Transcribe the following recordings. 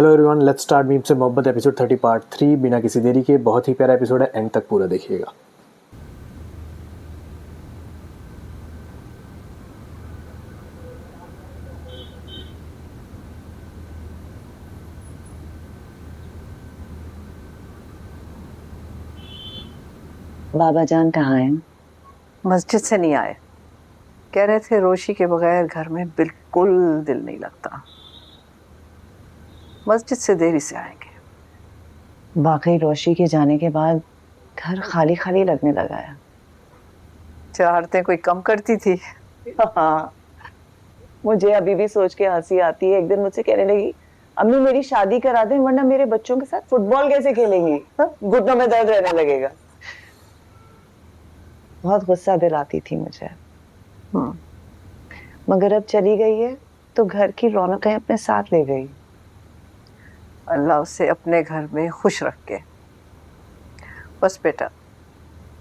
Hello everyone, let's start meme Se मोहब्बत episode 30 part 3 बिना किसी देरी के। बहुत ही प्यारा एपिसोड है, एंड तक पूरा देखिएगा। बाबा जान कहाँ हैं? मस्जिद से नहीं आए। कह रहे थे रोशी के बगैर घर में बिल्कुल दिल नहीं लगता। मस्जिद से देरी से आएंगे। वाकई रोशी के जाने के बाद घर खाली खाली लगने लगा है। चाहते कोई कम करती थी। हाँ, मुझे अभी भी सोच के हंसी आती है। एक दिन मुझसे कहने लगी, अम्मी मेरी शादी करा दें वरना मेरे बच्चों के साथ फुटबॉल कैसे खेलेंगी, घुटनों में दर्द रहने लगेगा। बहुत गुस्सा दिलाती थी मुझे। मगर अब चली गई है तो घर की रौनकें अपने साथ ले गई। अल्लाह उसे अपने घर में खुश रखे। बस बेटा,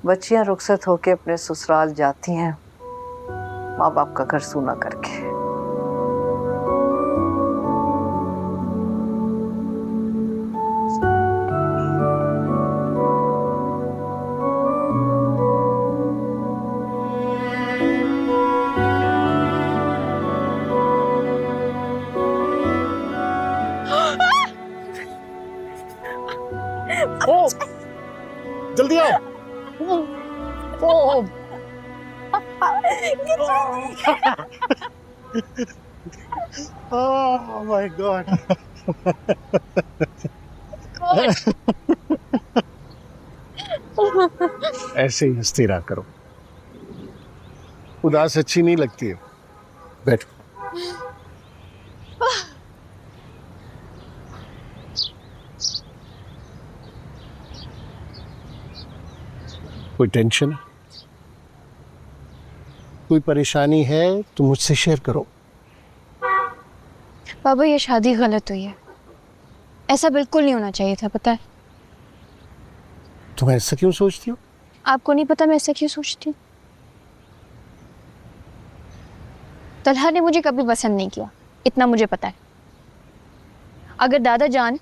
बच्चियां रुखसत होके अपने ससुराल जाती हैं माँ बाप का घर सूना करके। जल्दी आओ। Oh my God. ऐसे ही हंसती रहा करो, उदास अच्छी नहीं लगती है। बैठो। कोई टेंशन, कोई परेशानी है तो मुझसे शेयर करो। बाबा, ये शादी गलत हुई है। ऐसा बिल्कुल नहीं होना चाहिए था, पता है? तुम ऐसा क्यों सोचती हो? आपको नहीं पता मैं ऐसा क्यों सोचती हूँ? तलहा ने मुझे कभी पसंद नहीं किया, इतना मुझे पता है। अगर दादा जान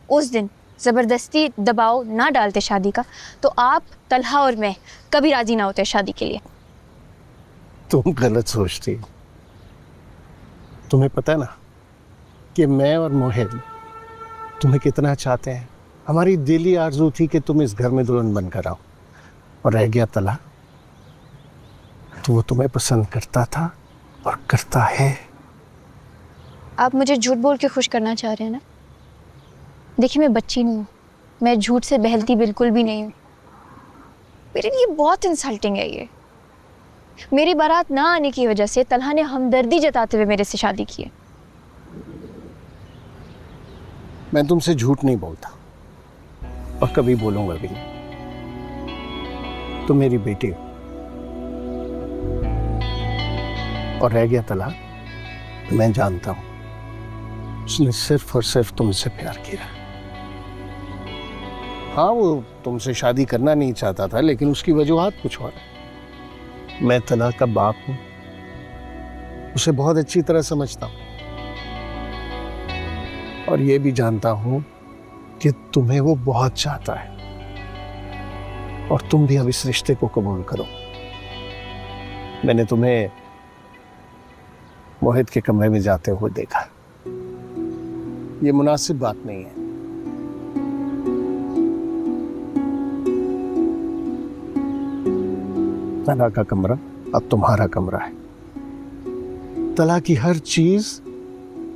उस दिन जबरदस्ती दबाव ना डालते शादी का, तो आप, तलहा और मैं कभी राजी ना होते शादी के लिए। तुम गलत सोचती हो। तुम्हें पता है ना कि मैं और मोहित तुम्हें कितना चाहते हैं। हमारी दिली आरज़ू थी कि तुम इस घर में दुल्हन बनकर आओ, और रह गया तला तो वो तुम्हें पसंद करता था और करता है। आप मुझे झूठ बोल के खुश करना चाह रहे हैं ना? देखिए, मैं बच्ची नहीं हूँ, मैं झूठ से बहलती बिल्कुल भी नहीं हूँ। मेरे लिए बहुत इंसल्टिंग है ये। मेरी बारात ना आने की वजह से तलहा ने हमदर्दी जताते हुए मेरे से शादी की है। मैं तुमसे झूठ नहीं बोलता और कभी बोलूंगा भी नहीं। तुम मेरी बेटी हो, और रह गया तला, मैं जानता हूं उसने सिर्फ और सिर्फ तुमसे प्यार किया। हाँ, वो तुमसे शादी करना नहीं चाहता था, लेकिन उसकी वजूहात कुछ और है। मैं तला का बाप हूं, उसे बहुत अच्छी तरह समझता हूं, और ये भी जानता हूं कि तुम्हें वो बहुत चाहता है, और तुम भी अब इस रिश्ते को कबूल करो। मैंने तुम्हें मोहित के कमरे में जाते हुए देखा। ये मुनासिब बात नहीं है। तला का कमरा अब तुम्हारा कमरा है। तला की हर चीज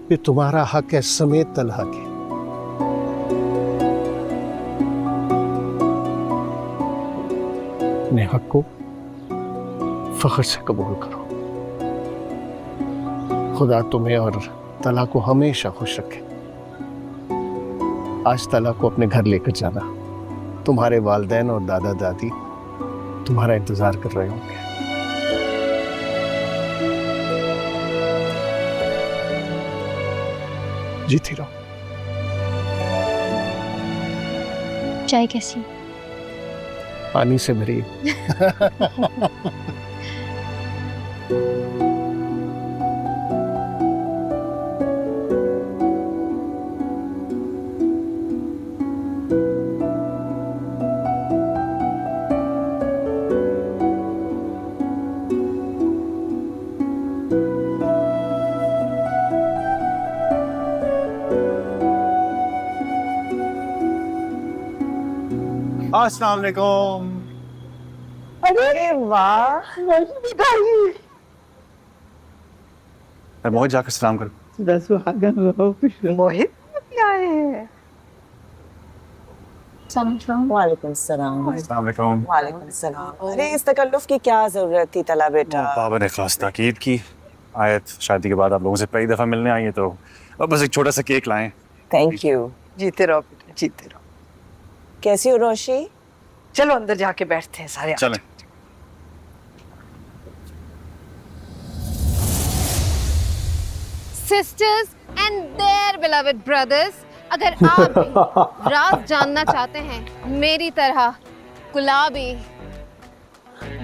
पे तुम्हारा हक है, समेत तलहा के। अपने हक को फख्र से कबूल करो। खुदा तुम्हें और तला को हमेशा खुश रखे। आज तला को अपने घर लेकर जाना। तुम्हारे वालिदैन और दादा दादी तुम्हारा इंतजार कर रहे होंगे। जीती रहो। चाय कैसी? पानी से भरी। अस्सलाम वालेकुम। अरे वाह, मोहित जाकर सलाम करो। मोहित भी आए हैं। वालेकुम सलाम। अस्सलाम वालेकुम। वालेकुम सलाम। अरे इस तकल्लुफ की क्या जरूरत थी तला बेटा? बाबा ने खास ताकीद की, आयत शादी के बाद आप लोगों से पहली दफा मिलने आई है तो अब बस एक छोटा सा केक लाएं। Thank you. जीते रहो बेटा, जीते रहो। कैसी हो रोशी? चलो अंदर जाके बैठते हैं सारे। चलें। Sisters and their beloved brothers, अगर आप भी राज जानना चाहते हैं मेरी तरह गुलाबी,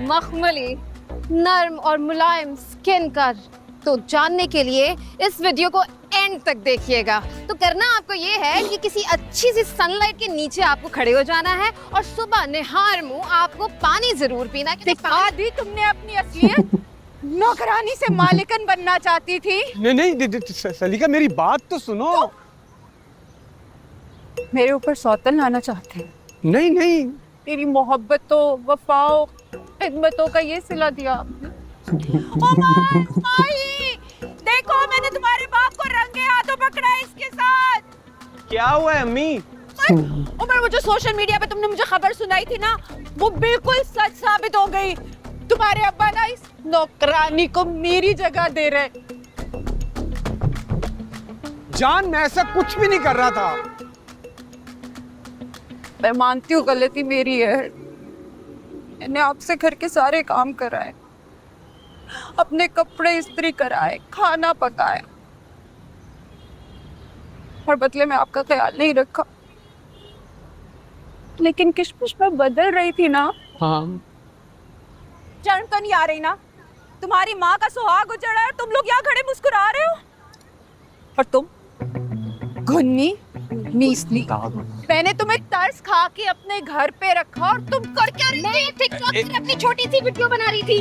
मखमली, नर्म और मुलायम स्किन का, तो जानने के लिए इस वीडियो को एंड तक देखिएगा। तो करना आपको ये है कि किसी अच्छी सी सनलाइट के नीचे आपको खड़े हो जाना है और सुबह निहार मुंह आपको पानी जरूर पीना है। दिखा दी तुमने अपनी असलियत। नौकरानी से मालिकन बनना चाहती थी। नहीं सलीका, मेरी बात तो सुनो। मेरे ऊपर सौतन लाना चाहते हैं। नहीं तेरी मोहब्बतों, वफाओं, खिदमतों का ये सिला दिया आपने। देखो मैंने तुम्हारे बाप को रंगे हाथों पकड़ा है इसके साथ। क्या हुआ है अम्मी? उमर, वो जो सोशल मीडिया पे तुमने मुझे खबर सुनाई थी ना, वो बिल्कुल सच साबित हो गई। तुम्हारे अब्बा ना इस नौकरानी को मेरी जगह दे रहे। जान, मैं ऐसा कुछ भी नहीं कर रहा था। मैं मानती हूँ गलती मेरी है। मैंने आपसे घर के सारे काम कराए, अपने कपड़े इस्त्री कराए, खाना पकाया, और बदले में आपका ख्याल नहीं रखा। लेकिन किशमिश में बदल रही थी ना। हाँ। शर्म तो नहीं आ रही ना? तुम्हारी माँ का सुहाग उजड़ा है, तुम लोग यहाँ खड़े मुस्कुरा रहे हो। और तुम घुन्नी मीसली, मैंने तुम्हें तरस खा के अपने घर पे रखा और तुम कर क्या रही थी? टिकटॉक पे अपनी छोटी सी वीडियो बना रही थी।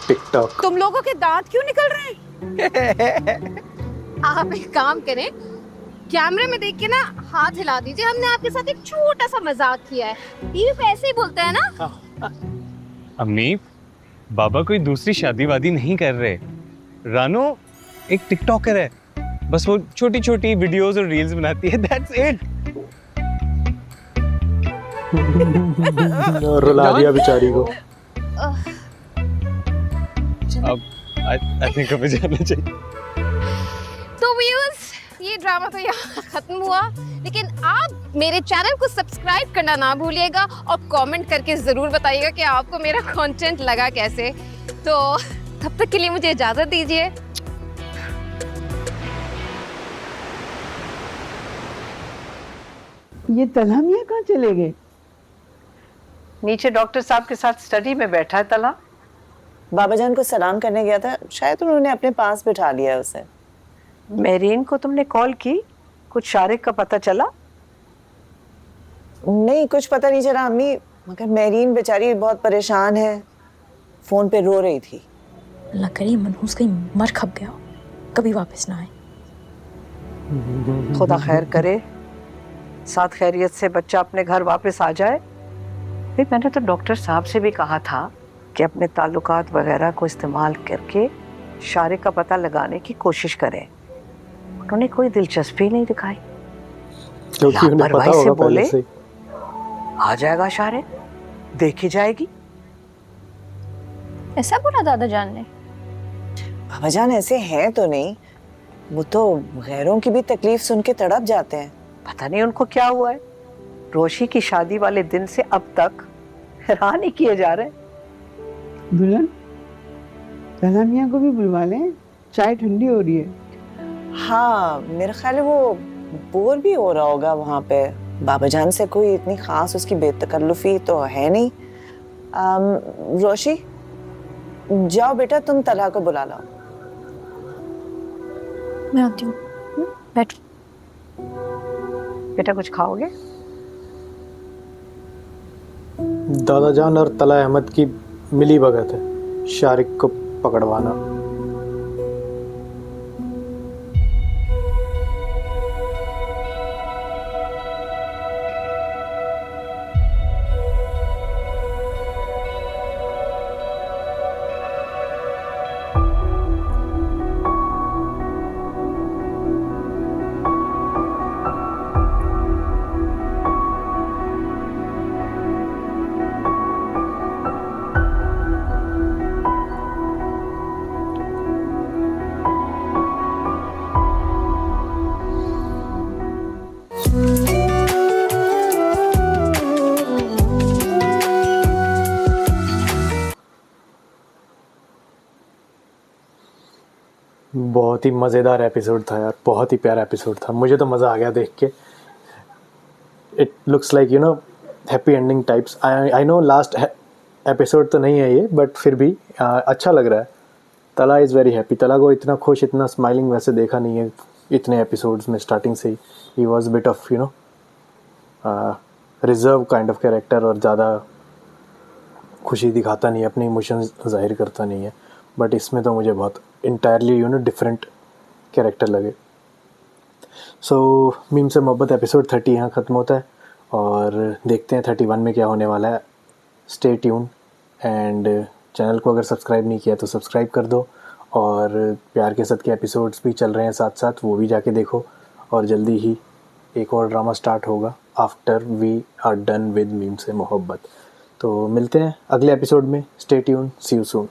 टिकटॉक। तुम लोगों के दांत क्यों निकल रहे हैं? आप एक काम करें, कैमरे में देख के ना हाथ हिला दीजिए। हमने आपके साथ एक छोटा सा मजाक किया है। टीवी पे ऐसे ही बोलते हैं ना। अम्मी, बाबा कोई दूसरी शादी वादी नहीं कर रहे। रानो एक टिकटॉकर है, बस वो छोटी छोटी वीडियोस और रील्स बनाती है, दैट्स इट। रुला दिया बेचारी को। अब आई थिंक हमें जाना चाहिए। तो व्यूअर्स, ये ड्रामा तो यहाँ खत्म हुआ, लेकिन आप मेरे चैनल को सब्सक्राइब करना ना भूलिएगा और कमेंट करके ज़रूर बताइएगा कि आपको मेरा कंटेंट लगा कैसे। तो तब तक के लिए मुझे इजाज़त दीजिए। ये तलहा मियां कहाँ चले गए? नीचे डॉक्टर साहब के साथ स्टडी में बैठा है तला। बाबा जान को सलाम करने गया था, शायद उन्होंने अपने पास बिठा लिया है उसे। मेरीन को तुमने कॉल की? कुछ शारिक का पता चला? नहीं, कुछ पता नहीं चला अम्मी, मगर मेरीन बेचारी बहुत परेशान है, फोन पे रो रही थी। अल्लाह करे मनहूस कहीं मर खप गया, कभी वापस ना आए। खुदा खैर करे, साथ खैरियत से बच्चा अपने घर वापस आ जाए। फिर मैंने तो डॉक्टर साहब से भी कहा था कि अपने ताल्लुकात वगैरह को इस्तेमाल करके शारिक का पता लगाने की कोशिश करें। उन्होंने कोई दिलचस्पी नहीं दिखाई। क्योंकि उन्हें पता होगा पहले से। आ जाएगा शारिक, देखी जाएगी। ऐसा बोला दादा जान ने? बाबा जान ऐसे हैं तो नहीं, वो तो गैरों की भी तकलीफ सुन के तड़प जाते हैं। पता नहीं उनको क्या हुआ है, रोशी की शादी वाले दिन से अब तक हैरान ही किए जा रहे। दुल्हन, तलहा मियां को भी बुलवा लें, चाय ठंडी हो रही है। हाँ, मेरा ख्याल है वो बोर भी हो रहा होगा वहाँ पे। बाबा जान से कोई इतनी खास उसकी बेतकल्लुफी तो है नहीं। रोशी, जाओ बेटा, तुम तलहा को बुला लाओ। मैं आती हूँ, बैठो। बेटा कुछ खाओगे? दादा जान और तला अहमद की मिली भगत है शारिक को पकड़वाना। बहुत ही मज़ेदार एपिसोड था यार, बहुत ही प्यारा एपिसोड था, मुझे तो मज़ा आ गया देख के। It looks like you know happy ending types. I know last episode तो नहीं है ये, बट फिर भी अच्छा लग रहा है। तला इज़ वेरी हैप्पी। तला को इतना खुश, इतना स्माइलिंग वैसे देखा नहीं है इतने एपिसोड्स में। स्टार्टिंग से he was bit of you know reserve kind of character, और ज़्यादा खुशी दिखाता नहीं है, अपने इमोशंस जाहिर करता नहीं है। बट इसमें तो मुझे बहुत entirely you know different character लगे। सो मीम से मोहब्बत एपिसोड 30 यहाँ ख़त्म होता है, और देखते हैं 31 में क्या होने वाला है। स्टे ट्यून, एंड चैनल को अगर सब्सक्राइब नहीं किया तो सब्सक्राइब कर दो, और प्यार के साथ के एपिसोड्स भी चल रहे हैं साथ साथ, वो भी जाके देखो। और जल्दी ही एक और ड्रामा स्टार्ट होगा after we are done with Meem Se Mohabbat. तो मिलते हैं अगले एपिसोड में। Stay tune, see you soon.